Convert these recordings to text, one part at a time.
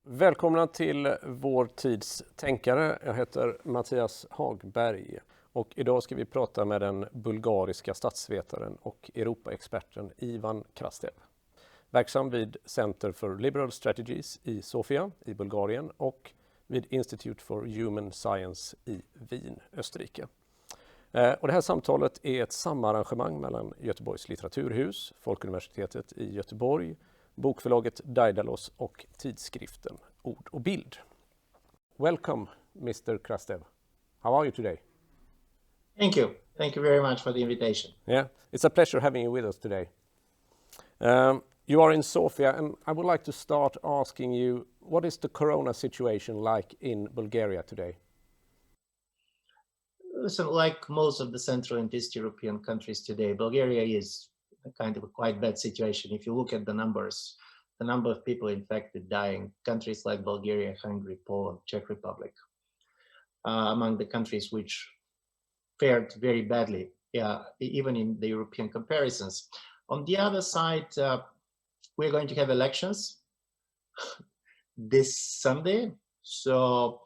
Välkomna till vår tids tänkare. Jag heter Mattias Hagberg och idag ska vi prata med den bulgariska statsvetaren och Europaexperten Ivan Krastev. Verksam vid Center for Liberal Strategies i Sofia i Bulgarien och vid Institute for Human Science i Wien, Österrike. Och det här samtalet är ett samarrangemang mellan Göteborgs Litteraturhus, Folkuniversitetet i Göteborg, bokförlaget Daedalus och tidskriften Ord&Bild. Welcome, Mr. Krastev. How are you today? Thank you. Thank you very much for the invitation. Yeah, it's a pleasure having you with us today. You are in Sofia, and I would like to start asking you, what is the corona situation like in Bulgaria today? Listen, like most of the Central and East European countries today, Bulgaria is kind of a quite bad situation. If you look at the numbers, the number of people infected, dying, countries like Bulgaria, Hungary, Poland, Czech Republic, among the countries which fared very badly, even in the European comparisons. On the other side, we're going to have elections this Sunday. So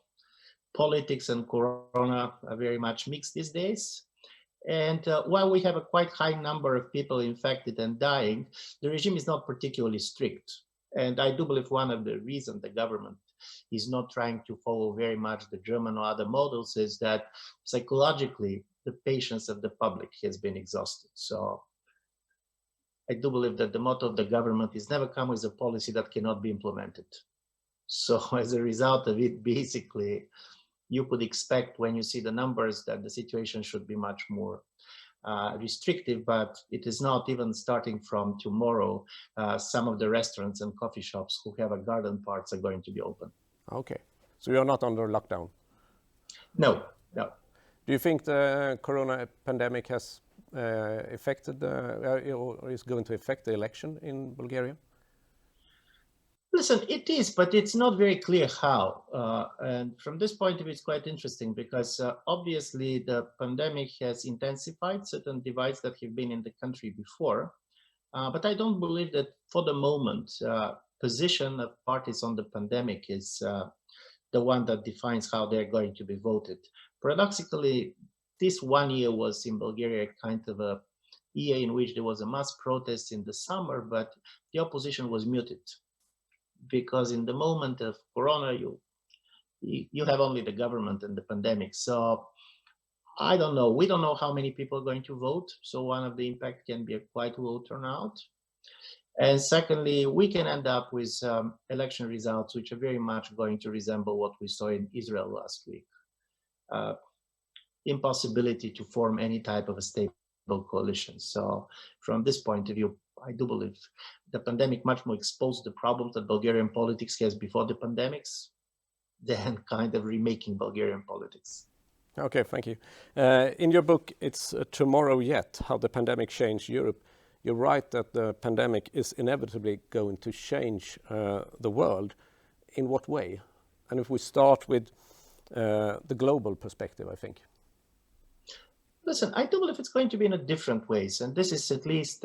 politics and corona are very much mixed these days. And while we have a quite high number of people infected and dying, the regime is not particularly strict. And I do believe one of the reasons the government is not trying to follow very much the German or other models is that psychologically the patience of the public has been exhausted. So I do believe that the motto of the government is never come with a policy that cannot be implemented. So as a result of it, basically, you could expect when you see the numbers that the situation should be much more restrictive, but it is not. Even starting from tomorrow, some of the restaurants and coffee shops who have a garden parts are going to be open. Okay, so you're not under lockdown? No. Do you think the corona pandemic has affected or is going to affect the election in Bulgaria? Listen, it is, but it's not very clear how. And from this point of view, it's quite interesting because obviously the pandemic has intensified certain divides that have been in the country before. But I don't believe that for the moment, position of parties on the pandemic is the one that defines how they're going to be voted. Paradoxically, this 1 year was in Bulgaria kind of a year in which there was a mass protest in the summer, but the opposition was muted. Because in the moment of corona, you have only the government and the pandemic. So I don't know. We don't know how many people are going to vote. So one of the impact can be a quite low turnout. And secondly, we can end up with election results which are very much going to resemble what we saw in Israel last week. Impossibility to form any type of a stable coalition. So from this point of view, I do believe the pandemic much more exposed the problems that Bulgarian politics has before the pandemics than kind of remaking Bulgarian politics. Okay, thank you. In your book, It's Tomorrow Yet, How the Pandemic Changed Europe, you write that the pandemic is inevitably going to change the world. In what way? And if we start with the global perspective, I think. Listen, I do believe it's going to be in a different ways. And this is at least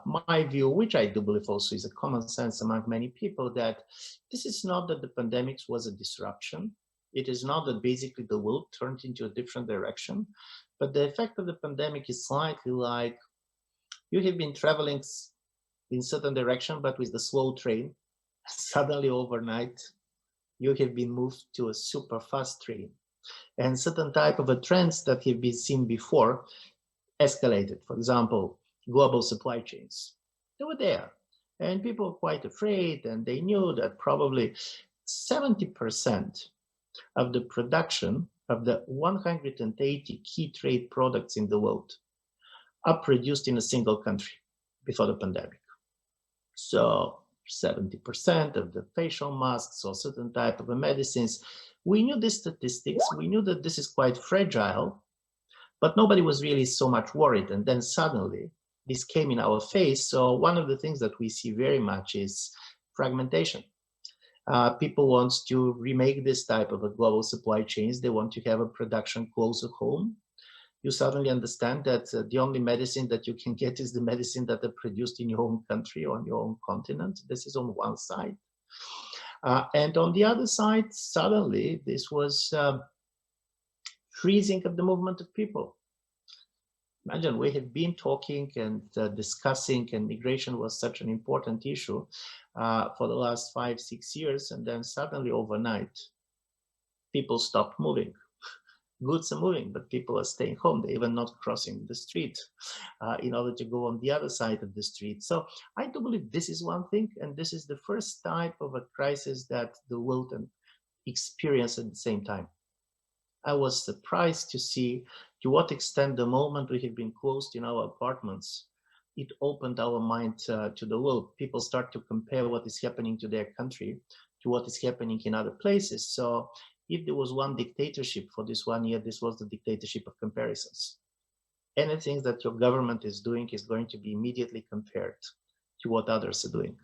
my view, which I do believe also is a common sense among many people, that this is not that the pandemic was a disruption. It is not that basically the world turned into a different direction, but the effect of the pandemic is slightly like you have been traveling in certain direction, but with the slow train. Suddenly overnight, you have been moved to a super fast train. And certain type of trends that have been seen before escalated. For example, global supply chains. They were there. And people were quite afraid, and they knew that probably 70% of the production of the 180 key trade products in the world are produced in a single country before the pandemic. So 70% of the facial masks or certain type of medicines, we knew these statistics, we knew that this is quite fragile, but nobody was really so much worried. And then suddenly this came in our face. So one of the things that we see very much is fragmentation. People want to remake this type of a global supply chains. They want to have a production closer home. You suddenly understand that the only medicine that you can get is the medicine that are produced in your own country or on your own continent. This is on one side. And on the other side, suddenly, this was freezing of the movement of people. Imagine, we have been talking and discussing, and migration was such an important issue for the last 5-6 years, and then suddenly overnight, people stopped moving. Goods are moving, but people are staying home. They're even not crossing the street in order to go on the other side of the street. So I do believe this is one thing, and this is the first type of a crisis that the world experienced at the same time. I was surprised to see to what extent the moment we have been closed in our apartments, it opened our mind to the world. People start to compare what is happening to their country to what is happening in other places. So if there was one dictatorship for this 1 year, this was the dictatorship of comparisons. Anything that your government is doing is going to be immediately compared to what others are doing.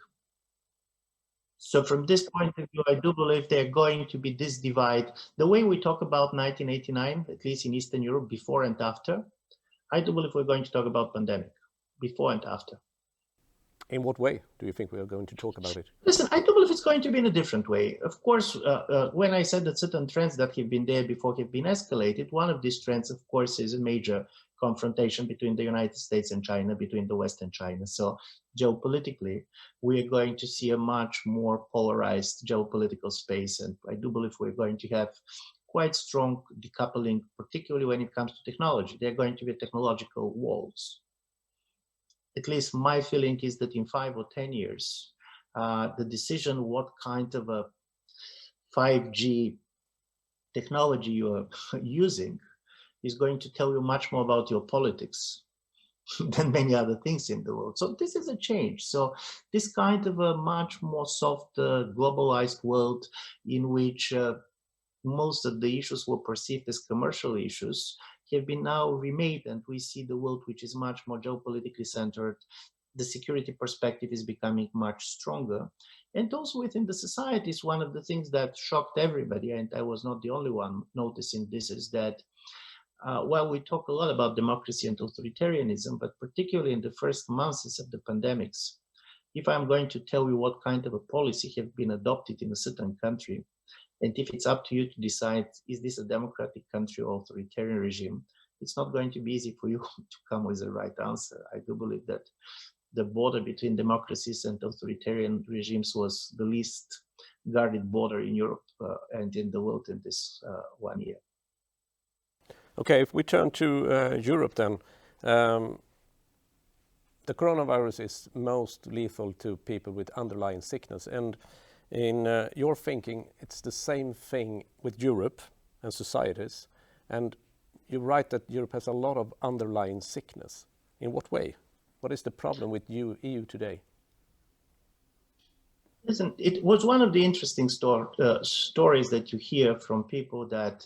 So from this point of view, I do believe they're going to be this divide. The way we talk about 1989, at least in Eastern Europe, before and after, I do believe we're going to talk about pandemic, before and after. In what way do you think we are going to talk about it? Listen, I do believe it's going to be in a different way. Of course, when I said that certain trends that have been there before have been escalated, one of these trends, of course, is a major confrontation between the United States and China, between the West and China. So geopolitically, we are going to see a much more polarized geopolitical space. And I do believe we're going to have quite strong decoupling, particularly when it comes to technology. There are going to be technological walls. At least my feeling is that in 5 or 10 years, the decision what kind of a 5G technology you are using is going to tell you much more about your politics than many other things in the world. So this is a change. So this kind of a much more soft, globalized world in which most of the issues were perceived as commercial issues have been now remade, and we see the world which is much more geopolitically centered. The security perspective is becoming much stronger. And also within the societies, one of the things that shocked everybody, and I was not the only one noticing this, is that while we talk a lot about democracy and authoritarianism, but particularly in the first months of the pandemics, if I'm going to tell you what kind of a policy have been adopted in a certain country, and if it's up to you to decide, is this a democratic country or authoritarian regime, it's not going to be easy for you to come with the right answer. I do believe that the border between democracies and authoritarian regimes was the least guarded border in Europe and in the world in this 1 year. Okay, if we turn to Europe then, the coronavirus is most lethal to people with underlying sickness. And in your thinking, it's the same thing with Europe and societies. And you write that Europe has a lot of underlying sickness. In what way? What is the problem with EU today? Listen, it was one of the interesting stories that you hear from people that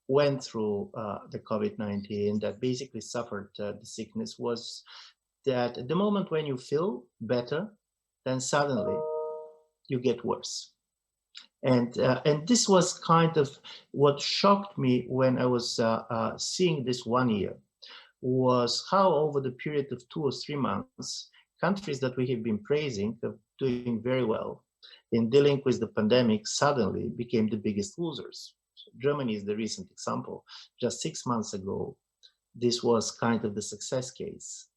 went through the COVID-19, that basically suffered the sickness, was that at the moment when you feel better, then suddenly you get worse. And this was kind of what shocked me when I was seeing this 1 year, was how over the period of 2 or 3 months, countries that we have been praising of doing very well in dealing with the pandemic suddenly became the biggest losers. So Germany is the recent example. Just 6 months ago, this was kind of the success case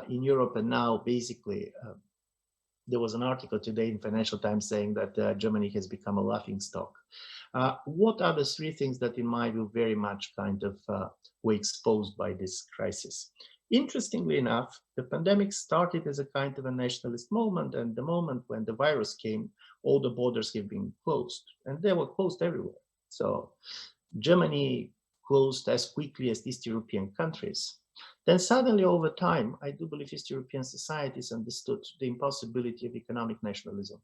in Europe, and now basically there was an article today in Financial Times saying that Germany has become a laughingstock. What are the 3 things that, in my view, very much kind of were exposed by this crisis? Interestingly enough, the pandemic started as a kind of a nationalist moment, and the moment when the virus came, all the borders have been closed, and they were closed everywhere. So Germany closed as quickly as East European countries. Then suddenly over time, I do believe East European societies understood the impossibility of economic nationalism.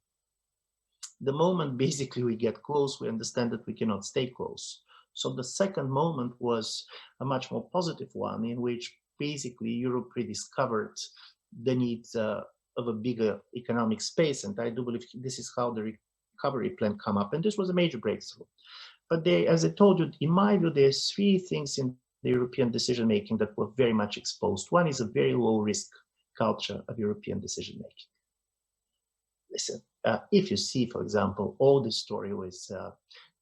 The moment basically we get close, we understand that we cannot stay close. So the second moment was a much more positive one, in which basically Europe rediscovered the need of a bigger economic space. And I do believe this is how the recovery plan came up. And this was a major breakthrough. But as I told you, in my view, there's 3 things in the European decision-making that were very much exposed. One is a very low-risk culture of European decision-making. listen, if you see, for example, all the story with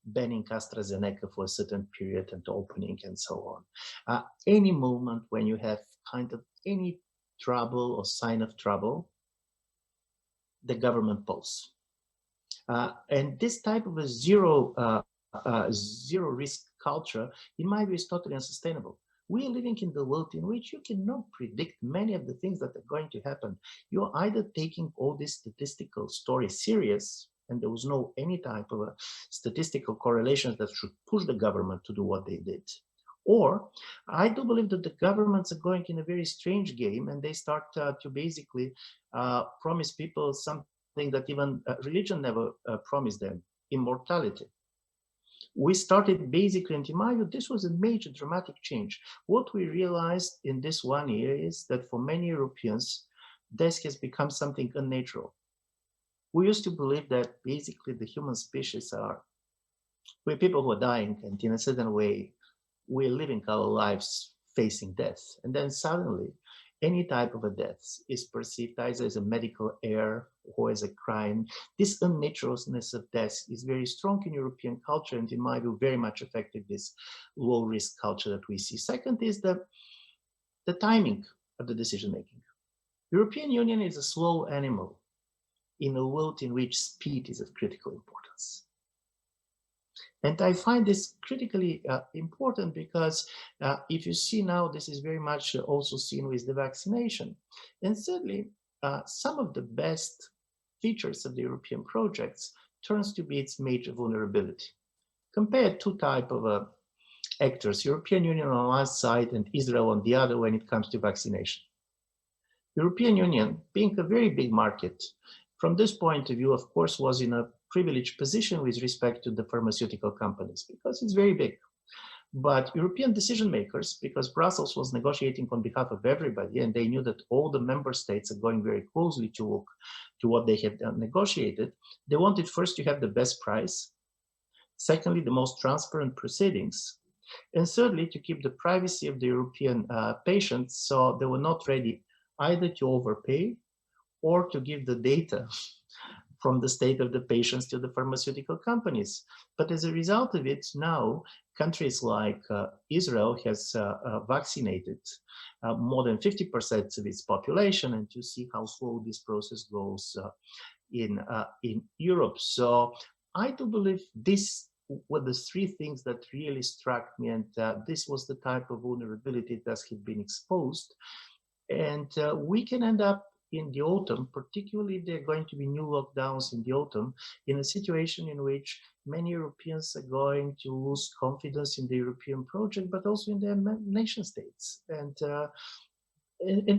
banning AstraZeneca for a certain period and opening and so on, any moment when you have kind of any trouble or sign of trouble, the government pulls. And this type of a zero risk culture, in my view, is totally unsustainable. We are living in the world in which you cannot predict many of the things that are going to happen. You're either taking all these statistical stories serious, and there was no any type of a statistical correlations that should push the government to do what they did. Or I do believe that the governments are going in a very strange game, and they start to basically promise people something that even religion never promised them: immortality. We started basically, and in my view, this was a major dramatic change. What we realized in this 1 year is that for many Europeans, death has become something unnatural. We used to believe that basically the human species we're people who are dying, and in a certain way, we're living our lives facing death. And then suddenly, any type of a death is perceived either as a medical error or as a crime. This unnaturalness of death is very strong in European culture, and in my view, very much affected this low-risk culture that we see. Second is the timing of the decision-making. European Union is a slow animal in a world in which speed is of critical importance. And I find this critically important because if you see now, this is very much also seen with the vaccination. And thirdly, some of the best features of the European projects turns to be its major vulnerability. Compare two types of actors, European Union on one side and Israel on the other when it comes to vaccination. European Union, being a very big market, from this point of view, of course, was in a privileged position with respect to the pharmaceutical companies because it's very big. But European decision makers, because Brussels was negotiating on behalf of everybody, and they knew that all the member states are going very closely to look to what they had negotiated, they wanted first to have the best price, secondly, the most transparent proceedings, and thirdly, to keep the privacy of the European patients, so they were not ready either to overpay or to give the data from the state of the patients to the pharmaceutical companies. But as a result of it, now countries like Israel has vaccinated more than 50% of its population, and you see how slow this process goes in Europe. So I do believe this were the three things that really struck me, and this was the type of vulnerability that had been exposed. And we can end up in the autumn, particularly if there are going to be new lockdowns in the autumn, in a situation in which many Europeans are going to lose confidence in the European project, but also in their nation states. And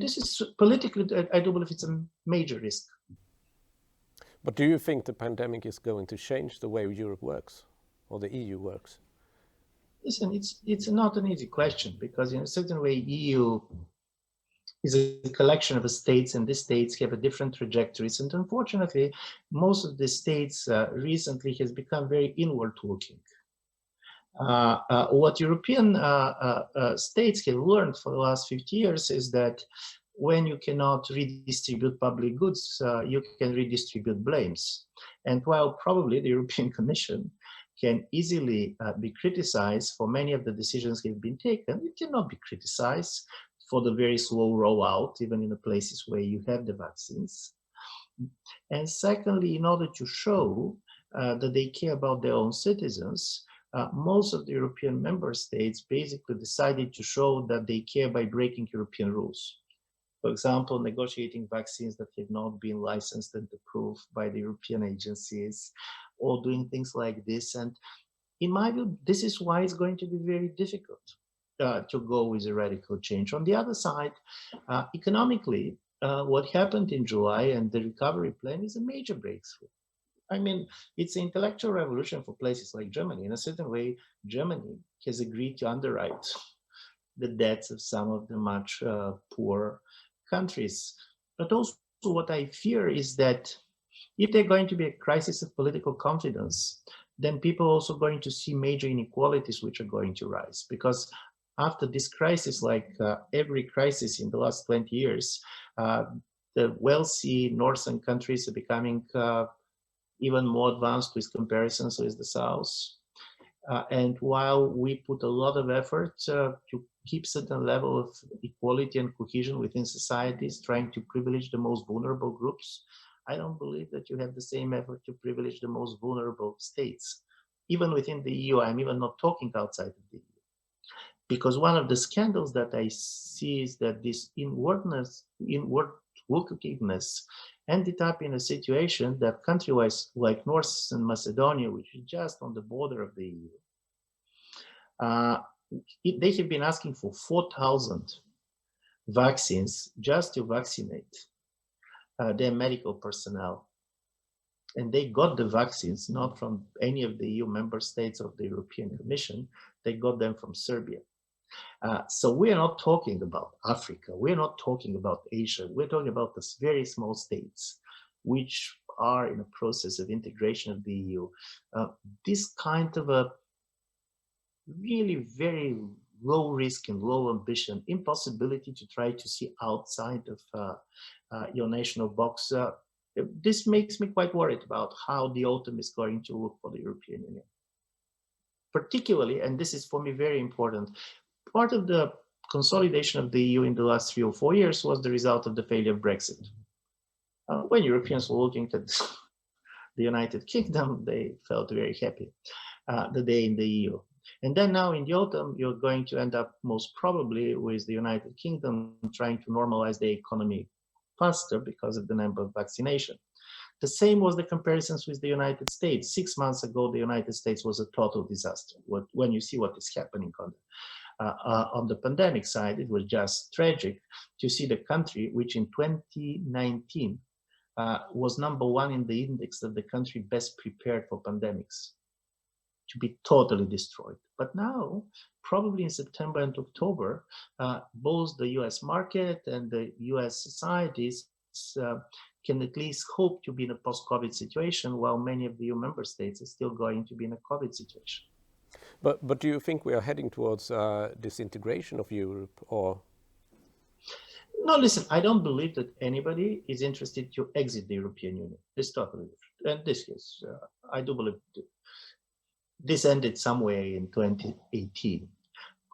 this is politically, I do believe it's a major risk. But do you think the pandemic is going to change the way Europe works or the EU works? Listen, it's not an easy question because in a certain way, EU is a collection of states, and these states have a different trajectories. And unfortunately, most of the states recently has become very inward looking. What European states have learned for the last 50 years is that when you cannot redistribute public goods, you can redistribute blames. And while probably the European Commission can easily be criticized for many of the decisions that have been taken, it cannot be criticized for the very slow rollout, even in the places where you have the vaccines. And secondly, in order to show that they care about their own citizens, most of the European member states basically decided to show that they care by breaking European rules. For example, negotiating vaccines that have not been licensed and approved by the European agencies, or doing things like this. And in my view, this is why it's going to be very difficult to go with a radical change. On the other side, economically, what happened in July and the recovery plan is a major breakthrough. I mean, it's an intellectual revolution for places like Germany. In a certain way, Germany has agreed to underwrite the debts of some of the much poorer countries. But also what I fear is that if there's going to be a crisis of political confidence, then people are also going to see major inequalities which are going to rise. Because after this crisis, like every crisis in the last 20 years, the wealthy northern countries are becoming even more advanced with comparisons with the South. And while we put a lot of effort to keep certain level of equality and cohesion within societies, trying to privilege the most vulnerable groups, I don't believe that you have the same effort to privilege the most vulnerable states. Even within the EU, I'm even not talking outside of the EU. Because one of the scandals that I see is that this inwardness ended up in a situation that country-wise, like Northern Macedonia, which is just on the border of the EU, they have been asking for 4,000 vaccines just to vaccinate their medical personnel. And they got the vaccines not from any of the EU member states of the European Commission, they got them from Serbia. So we're not talking about Africa, we're not talking about Asia, we're talking about these very small states which are in a process of integration of the EU. This kind of a really very low risk and low ambition, impossibility to try to see outside of your national box, this makes me quite worried about how the autumn is going to look for the European Union. Particularly, and this is for me very important, part of the consolidation of the EU in the last 3 or 4 years was the result of the failure of Brexit. When Europeans were looking at the United Kingdom, they felt very happy that they're in the EU. And then now in the autumn, you're going to end up most probably with the United Kingdom trying to normalize the economy faster because of the number of vaccination. The same was the comparisons with the United States. 6 months ago, the United States was a total disaster. When you see what is happening on the pandemic side, it was just tragic to see the country, which in 2019 was #1 in the index of the country best prepared for pandemics, to be totally destroyed. But now, probably in September and October, both the US market and the US societies can at least hope to be in a post-COVID situation, while many of the EU member states are still going to be in a COVID situation. But do you think we are heading towards disintegration of Europe, or? No, listen, I don't believe that anybody is interested to exit the European Union. It's totally different. And this is, I do believe this ended somewhere in 2018,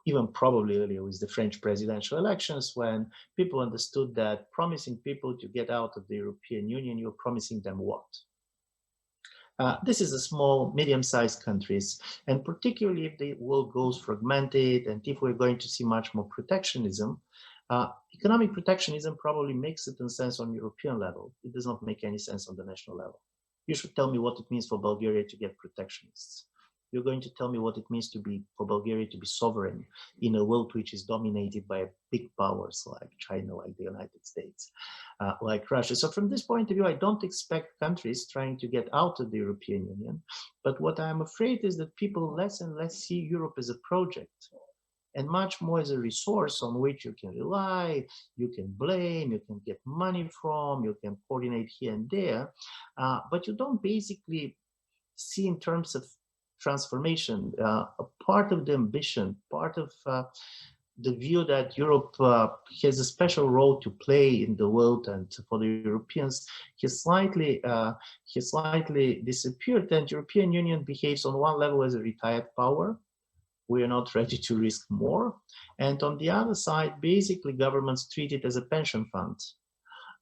even probably earlier with the French presidential elections, when people understood that promising people to get out of the European Union, you're promising them what? This is a small, medium-sized countries, and particularly if the world goes fragmented and if we're going to see much more protectionism, economic protectionism probably makes certain sense on European level. It does not make any sense on the national level. You should tell me what it means for Bulgaria to get protectionists. You're going to tell me what it means for Bulgaria to be sovereign in a world which is dominated by big powers like China, like the United States, like Russia. So from this point of view, I don't expect countries trying to get out of the European Union. But what I'm afraid is that people less and less see Europe as a project and much more as a resource on which you can rely, you can blame, you can get money from, you can coordinate here and there. But you don't basically see in terms of transformation, a part of the ambition, part of the view that Europe has a special role to play in the world, and for the Europeans, has slightly disappeared. And European Union behaves on one level as a retired power. We are not ready to risk more. And on the other side, basically governments treat it as a pension fund,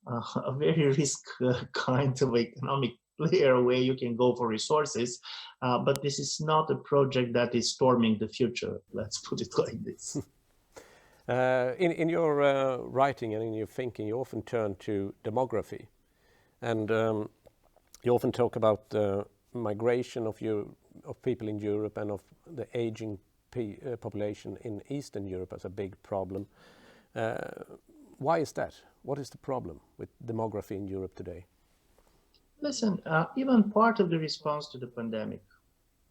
a very risk kind of economic player where you can go for resources, but this is not a project that is storming the future. Let's put it like this. In your writing and in your thinking, you often turn to demography, and you often talk about the migration of people in Europe and of the aging population in Eastern Europe as a big problem. Why is that? What is the problem with demography in Europe today? Listen, even part of the response to the pandemic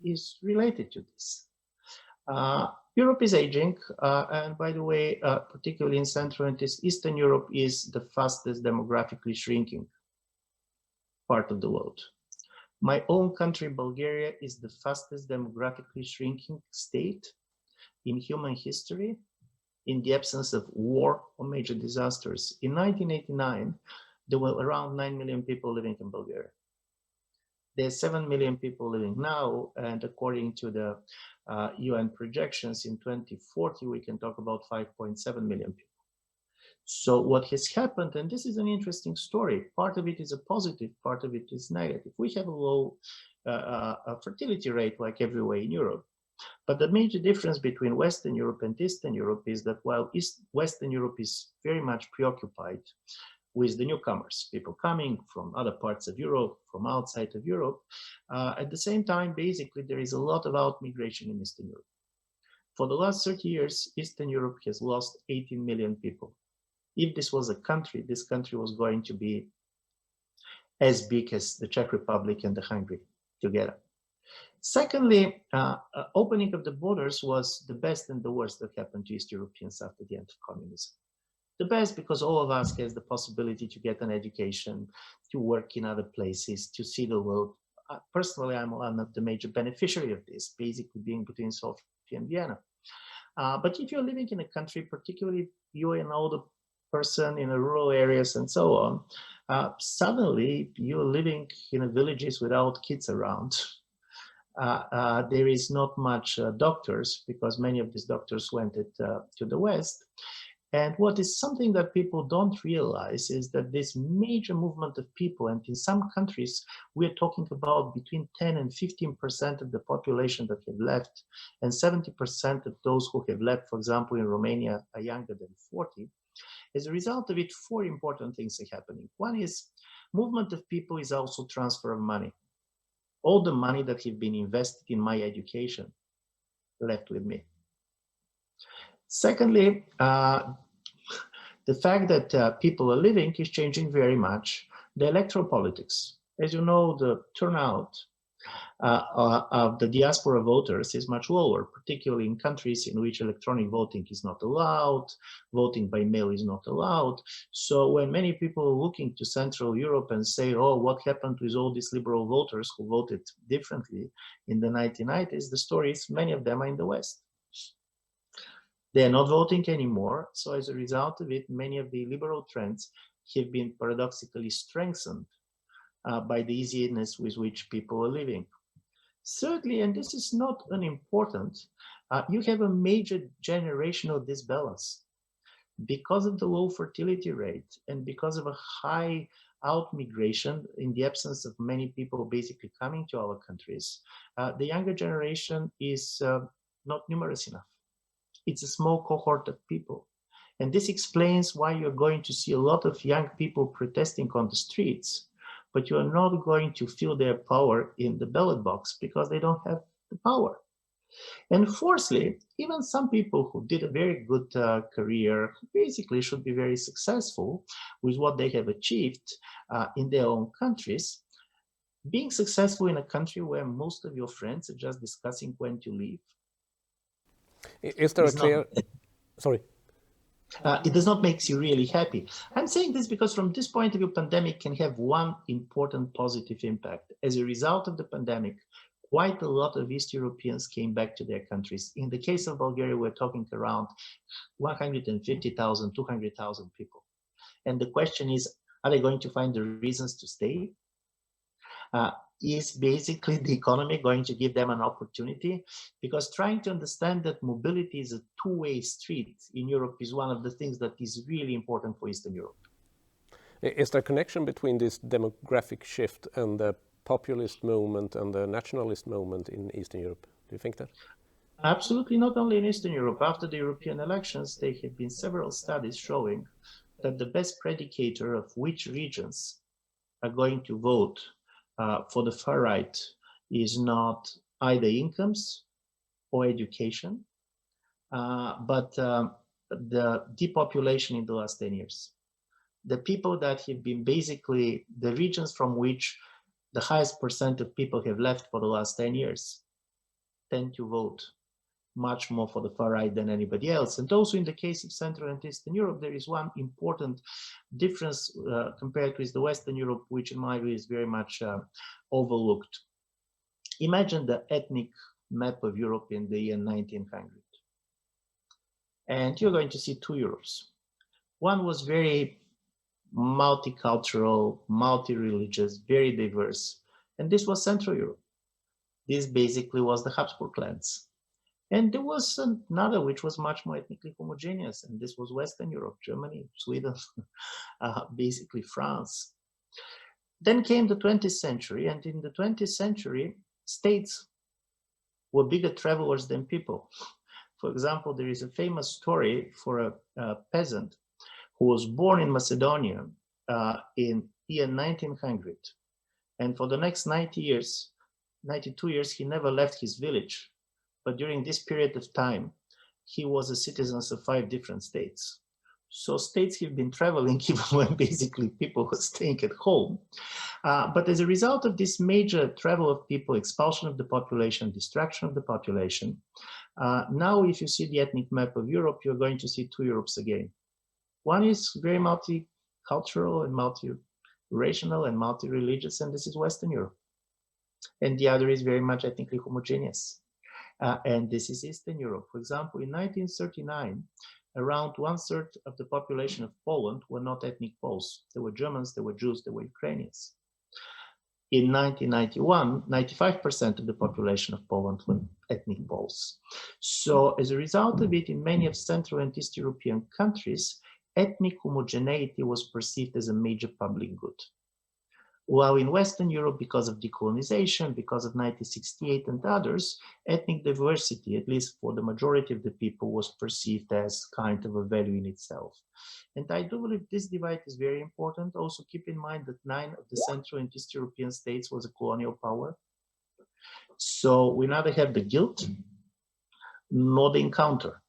is related to this. Europe is aging, and by the way, particularly in Central and Eastern Europe is the fastest demographically shrinking part of the world. My own country, Bulgaria, is the fastest demographically shrinking state in human history in the absence of war or major disasters. In 1989, there were around 9 million people living in Bulgaria. There's 7 million people living now, and according to the UN projections, in 2040, we can talk about 5.7 million people. So what has happened, and this is an interesting story, part of it is a positive, part of it is negative. We have a low fertility rate like everywhere in Europe. But the major difference between Western Europe and Eastern Europe is that while Western Europe is very much preoccupied with the newcomers, people coming from other parts of Europe, from outside of Europe, at the same time, basically, there is a lot of out-migration in Eastern Europe. For the last 30 years, Eastern Europe has lost 18 million people. If this was a country, this country was going to be as big as the Czech Republic and the Hungary together. Secondly, opening of the borders was the best and the worst that happened to East Europeans after the end of communism. The best because all of us has the possibility to get an education, to work in other places, to see the world. Personally, I'm one of the major beneficiary of this, basically being between Sofia and Vienna. But if you're living in a country, particularly if you're an older person in the rural areas and so on, suddenly you're living in villages without kids around. There is not much doctors because many of these doctors went to the West. And what is something that people don't realize is that this major movement of people, and in some countries, we're talking about between 10 and 15% of the population that have left, and 70% of those who have left, for example, in Romania, are younger than 40. As a result of it, four important things are happening. One is movement of people is also transfer of money. All the money that have been invested in my education left with me. Secondly, the fact that people are living is changing very much the electoral politics. As you know, the turnout of the diaspora voters is much lower, particularly in countries in which electronic voting is not allowed, voting by mail is not allowed. So when many people are looking to Central Europe and say, oh, what happened with all these liberal voters who voted differently in the 1990s, the story is many of them are in the West. They are not voting anymore. So as a result of it, many of the liberal trends have been paradoxically strengthened by the easiness with which people are living. Thirdly, and this is not unimportant, you have a major generational disbalance. Because of the low fertility rate and because of a high out-migration in the absence of many people basically coming to our countries, the younger generation is not numerous enough. It's a small cohort of people. And this explains why you're going to see a lot of young people protesting on the streets, but you are not going to feel their power in the ballot box because they don't have the power. And fourthly, even some people who did a very good career basically should be very successful with what they have achieved in their own countries. Being successful in a country where most of your friends are just discussing when to leave. Is there a clear... Sorry. It does not make you really happy. I'm saying this because from this point of view, pandemic can have one important positive impact. As a result of the pandemic, quite a lot of East Europeans came back to their countries. In the case of Bulgaria, we're talking around 150,000, 200,000 people. And the question is, are they going to find the reasons to stay? Is basically the economy going to give them an opportunity? Because trying to understand that mobility is a two-way street in Europe is one of the things that is really important for Eastern Europe. Is there a connection between this demographic shift and the populist movement and the nationalist movement in Eastern Europe? Do you think that? Absolutely, not only in Eastern Europe. After the European elections, there have been several studies showing that the best predicator of which regions are going to vote for the far right is not either incomes or education, but the depopulation in the last 10 years. The people that have been basically the regions from which the highest percent of people have left for the last 10 years tend to vote much more for the far right than anybody else. And also in the case of Central and Eastern Europe, there is one important difference compared with the Western Europe, which in my view is very much overlooked. Imagine the ethnic map of Europe in the year 1900. And you're going to see two Europes. One was very multicultural, multi-religious, very diverse. And this was Central Europe. This basically was the Habsburg lands. And there was another which was much more ethnically homogeneous, and this was Western Europe, Germany, Sweden, basically France. Then came the 20th century, and in the 20th century, states were bigger travelers than people. For example, there is a famous story for a peasant who was born in Macedonia in year 1900. And for the next 92 years, he never left his village. But during this period of time, he was a citizen of 5 different states. So states have been traveling even when basically people were staying at home. But as a result of this major travel of people, expulsion of the population, destruction of the population, now if you see the ethnic map of Europe, you're going to see 2 Europes again. One is very multicultural and multi-racial and multi-religious, and this is Western Europe. And the other is very much ethnically homogeneous. And this is Eastern Europe. For example, in 1939, around 1/3 of the population of Poland were not ethnic Poles. There were Germans, there were Jews, there were Ukrainians. In 1991, 95% of the population of Poland were ethnic Poles. So as a result of it, in many of Central and East European countries, ethnic homogeneity was perceived as a major public good. While in Western Europe, because of decolonization, because of 1968 and others, ethnic diversity, at least for the majority of the people, was perceived as kind of a value in itself. And I do believe this divide is very important. Also keep in mind that 9 of the Central and East European states was a colonial power. So we neither have the guilt nor the encounter.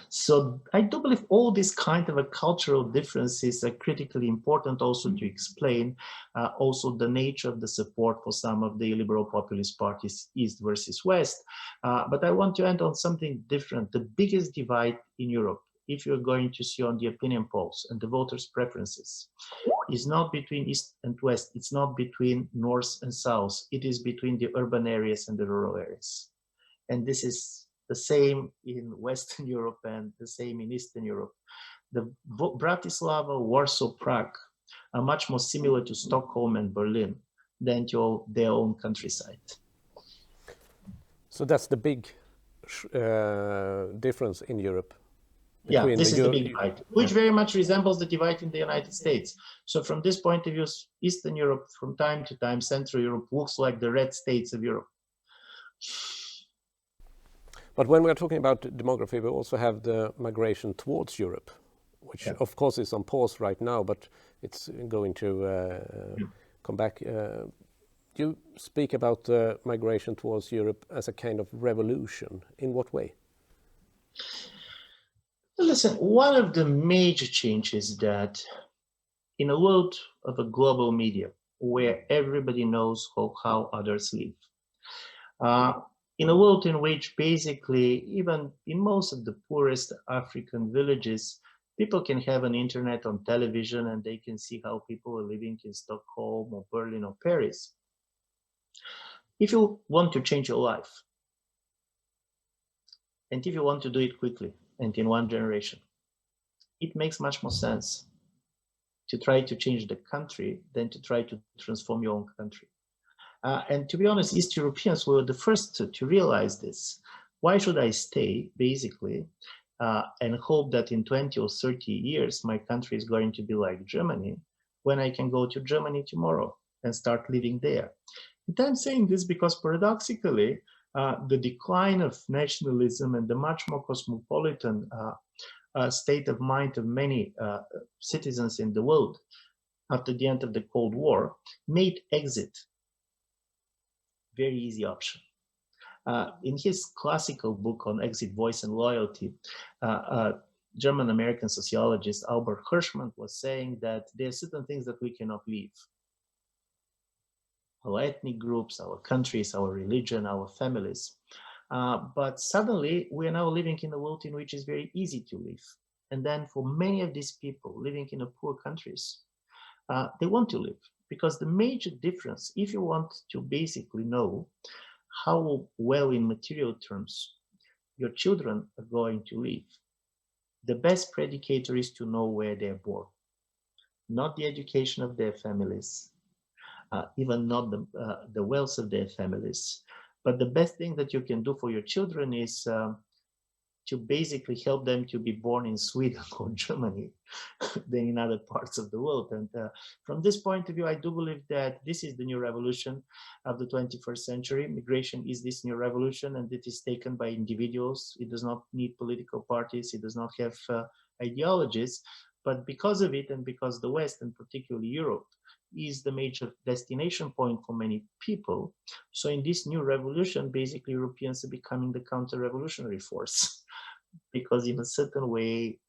So I do believe all these kind of cultural differences are critically important also to explain also the nature of the support for some of the liberal populist parties, East versus West. But I want to end on something different. The biggest divide in Europe, if you're going to see on the opinion polls and the voters' preferences, is not between East and West. It's not between North and South. It is between the urban areas and the rural areas. And this is the same in Western Europe and the same in Eastern Europe. The Bratislava, Warsaw, Prague are much more similar to Stockholm and Berlin than to their own countryside. So that's the big difference in Europe. Yeah, this is the big divide, which very much resembles the divide in the United States. So from this point of view, Eastern Europe, from time to time, Central Europe looks like the red states of Europe. But when we're talking about demography, we also have the migration towards Europe, which of course is on pause right now, but it's going to come back. You speak about migration towards Europe as a kind of revolution. In what way? Well, listen, one of the major changes that in a world of a global media where everybody knows how others live, in a world in which basically, even in most of the poorest African villages, people can have an internet on television and they can see how people are living in Stockholm or Berlin or Paris. If you want to change your life, and if you want to do it quickly and in one generation, it makes much more sense to try to change the country than to try to transform your own country. And to be honest, East Europeans were the first to realize this. Why should I stay, basically, and hope that in 20 or 30 years, my country is going to be like Germany, when I can go to Germany tomorrow and start living there? And I'm saying this because paradoxically, the decline of nationalism and the much more cosmopolitan state of mind of many citizens in the world after the end of the Cold War made exit very easy option. In his classical book on exit, voice, and loyalty, German-American sociologist Albert Hirschman was saying that there are certain things that we cannot leave. Our ethnic groups, our countries, our religion, our families. But suddenly we are now living in a world in which it's very easy to live. And then for many of these people living in poor countries, they want to live. Because the major difference, if you want to basically know how well in material terms your children are going to live, the best predicator is to know where they're born. not the education of their families, even not the wealth of their families. But the best thing that you can do for your children is to basically help them to be born in Sweden or Germany than in other parts of the world. And from this point of view, I do believe that this is the new revolution of the 21st century. Migration is this new revolution, and it is taken by individuals. It does not need political parties. It does not have ideologies. But because of it, and because the West, and particularly Europe, is the major destination point for many people. So in this new revolution, basically Europeans are becoming the counter-revolutionary force. Because in a certain way,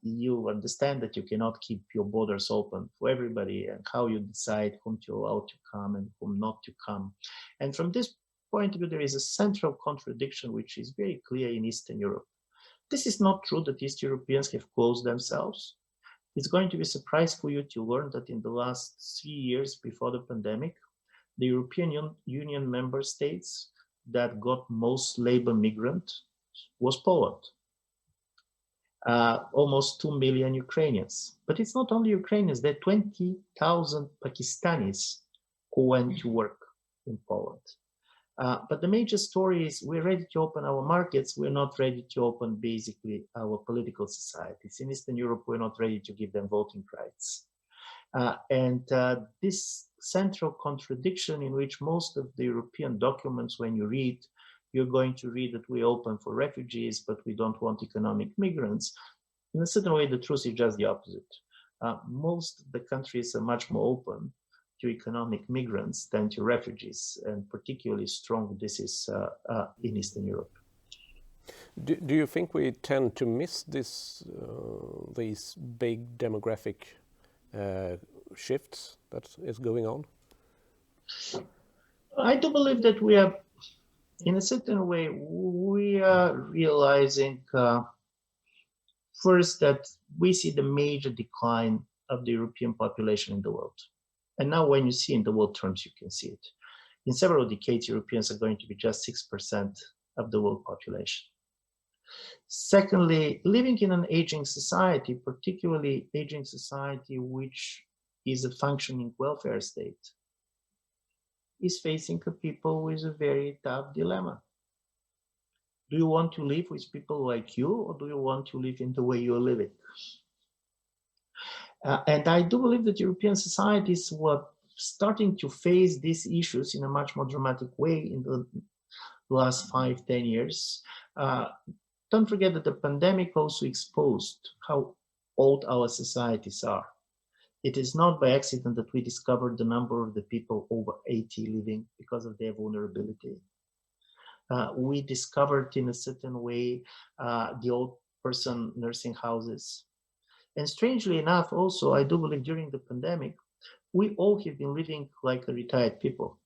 you understand that you cannot keep your borders open for everybody, and how you decide whom to allow to come and whom not to come. And from this point of view, there is a central contradiction which is very clear in Eastern Europe. This is not true that East Europeans have closed themselves. It's going to be a surprise for you to learn that in the last 3 years before the pandemic, the European Union member states that got most labor migrant was Poland. Almost 2 million Ukrainians. But it's not only Ukrainians, there are 20,000 Pakistanis who went to work in Poland. But the major story is we're ready to open our markets. We're not ready to open basically our political societies. In Eastern Europe, we're not ready to give them voting rights. And this central contradiction in which most of the European documents, when you read, you're going to read that we're open for refugees, but we don't want economic migrants. In a certain way, the truth is just the opposite. Most of the countries are much more open to economic migrants than to refugees, and particularly strong this is in Eastern Europe. Do you think we tend to miss this these big demographic shifts that is going on? I do believe that we are, in a certain way, we are realizing first that we see the major decline of the European population in the world. And now when you see in the world terms, you can see it. In several decades, Europeans are going to be just 6% of the world population. Secondly, living in an aging society, particularly aging society which is a functioning welfare state, is facing people with a very tough dilemma. Do you want to live with people like you, or do you want to live in the way you're living? And I do believe that European societies were starting to face these issues in a much more dramatic way in the last 5-10 years. Don't forget that the pandemic also exposed how old our societies are. It is not by accident that we discovered the number of the people over 80 living because of their vulnerability. We discovered in a certain way the old person nursing houses. And strangely enough, also, I do believe during the pandemic, we all have been living like a retired people.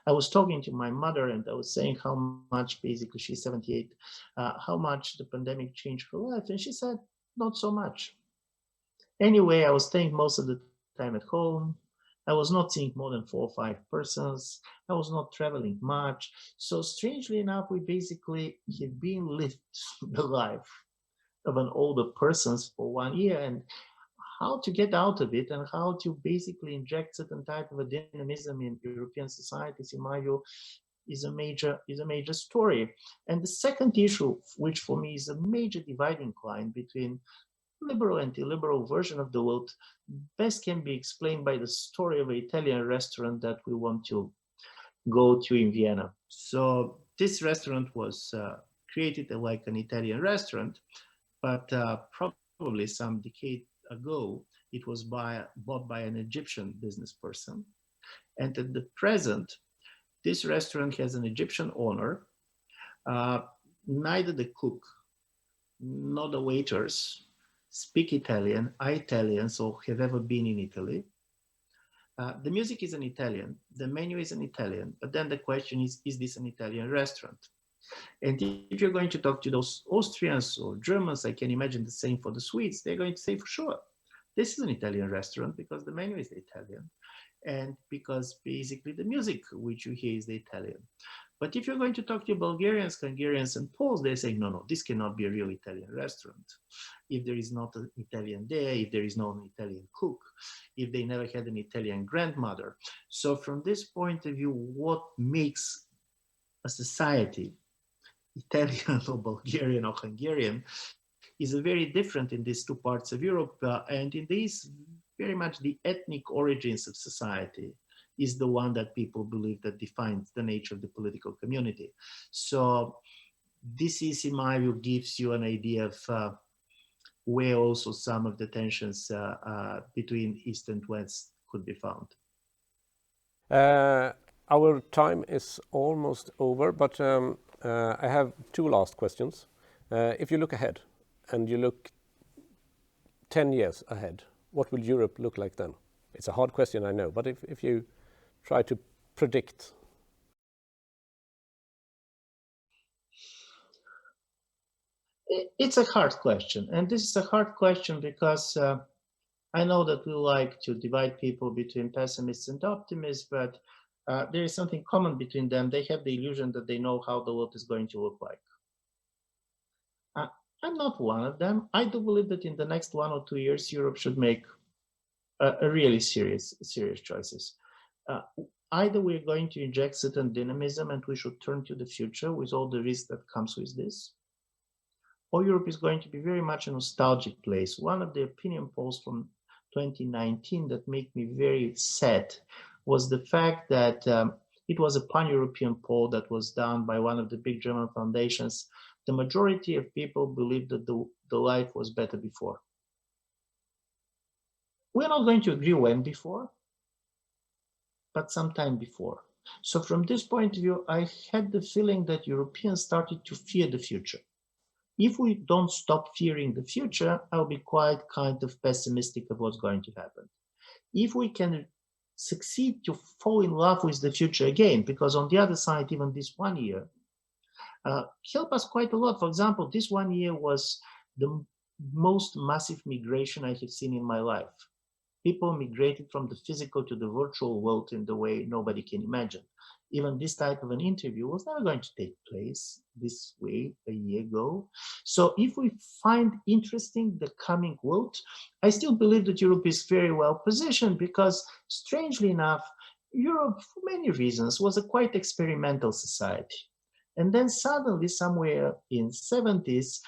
I was talking to my mother and I was saying how much, basically, she's 78, how much the pandemic changed her life. And she said, not so much. Anyway, I was staying most of the time at home. I was not seeing more than 4 or 5 persons. I was not traveling much. So strangely enough, we basically had been lived the life of an older person for 1 year, and how to get out of it and how to basically inject certain type of a dynamism in European societies, in my view, is a major story. And the second issue, which for me is a major dividing line between liberal and illiberal version of the world, best can be explained by the story of an Italian restaurant that we want to go to in Vienna. So this restaurant was created like an Italian restaurant, but probably some decade ago, it was bought by an Egyptian business person. And at the present, this restaurant has an Egyptian owner. Neither the cook nor the waiters speak Italian, are Italians, or have ever been in Italy. The music is in Italian, the menu is in Italian, but then the question is this an Italian restaurant? And if you're going to talk to those Austrians or Germans, I can imagine the same for the Swedes, they're going to say for sure, this is an Italian restaurant because the menu is Italian and because basically the music which you hear is the Italian. But if you're going to talk to Bulgarians, Hungarians, and Poles, they say, no, this cannot be a real Italian restaurant. If there is not an Italian there, if there is not an Italian cook, if they never had an Italian grandmother. So from this point of view, what makes a society, Italian or Bulgarian or Hungarian, is very different in these two parts of Europe. And in these, very much the ethnic origins of society is the one that people believe that defines the nature of the political community. So this is, in my view, gives you an idea of where also some of the tensions between East and West could be found. Our time is almost over, but I have two last questions. If you look ahead, and you look 10 years ahead, what will Europe look like then? It's a hard question, I know, but if you try to predict. It's a hard question, and this is a hard question because I know that we like to divide people between pessimists and optimists, but there is something common between them. They have the illusion that they know how the world is going to look like. I'm not one of them. I do believe that in the next 1 or 2 years, Europe should make a really serious choices. Either we're going to inject certain dynamism and we should turn to the future with all the risk that comes with this, or Europe is going to be very much a nostalgic place. One of the opinion polls from 2019 that made me very sad was the fact that it was a pan-European poll that was done by one of the big German foundations. The majority of people believed that the life was better before. We're not going to agree when before, but sometime before. So from this point of view, I had the feeling that Europeans started to fear the future. If we don't stop fearing the future, I'll be quite kind of pessimistic of what's going to happen. If we can succeed to fall in love with the future again, because on the other side, even this 1 year, help us quite a lot. For example, this 1 year was the most massive migration I have seen in my life. People migrated from the physical to the virtual world in the way nobody can imagine. Even this type of an interview was never going to take place this way a year ago. So if we find interesting the coming world, I still believe that Europe is very well positioned because, strangely enough, Europe, for many reasons, was a quite experimental society. And then suddenly, somewhere in 70s,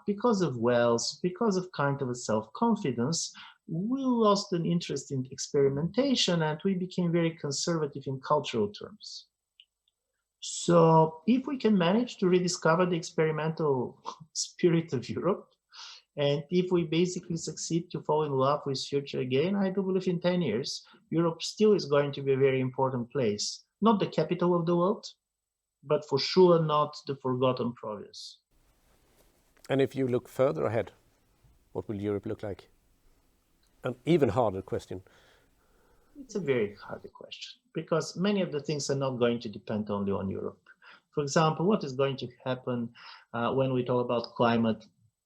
because of wealth, because of kind of a self-confidence, we lost an interest in experimentation and we became very conservative in cultural terms. So if we can manage to rediscover the experimental spirit of Europe, and if we basically succeed to fall in love with future again, I do believe in 10 years, Europe still is going to be a very important place. Not the capital of the world, but for sure not the forgotten province. And if you look further ahead, what will Europe look like? An even harder question. It's a very hard question because many of the things are not going to depend only on Europe. For example, what is going to happen when we talk about climate?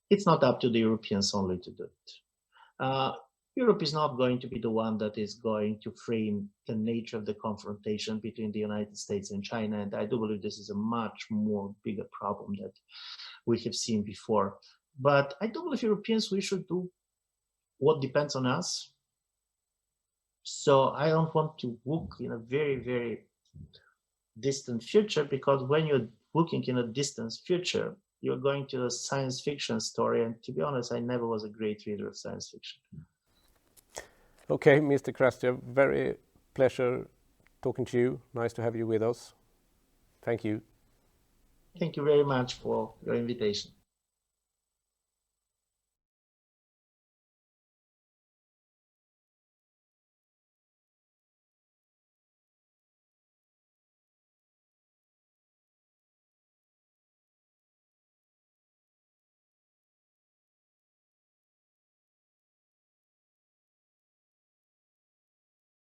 It's not up to the Europeans only to do it. Europe is not going to be the one that is going to frame the nature of the confrontation between the United States and China. And I do believe this is a much more bigger problem that we have seen before. But I do believe Europeans, we should do what depends on us. So I don't want to look in a very, very distant future, because when you're looking in a distant future, you're going to a science fiction story. And to be honest, I never was a great reader of science fiction. Okay, Mr. Krastev, very pleasure talking to you. Nice to have you with us. Thank you. Thank you very much for your invitation.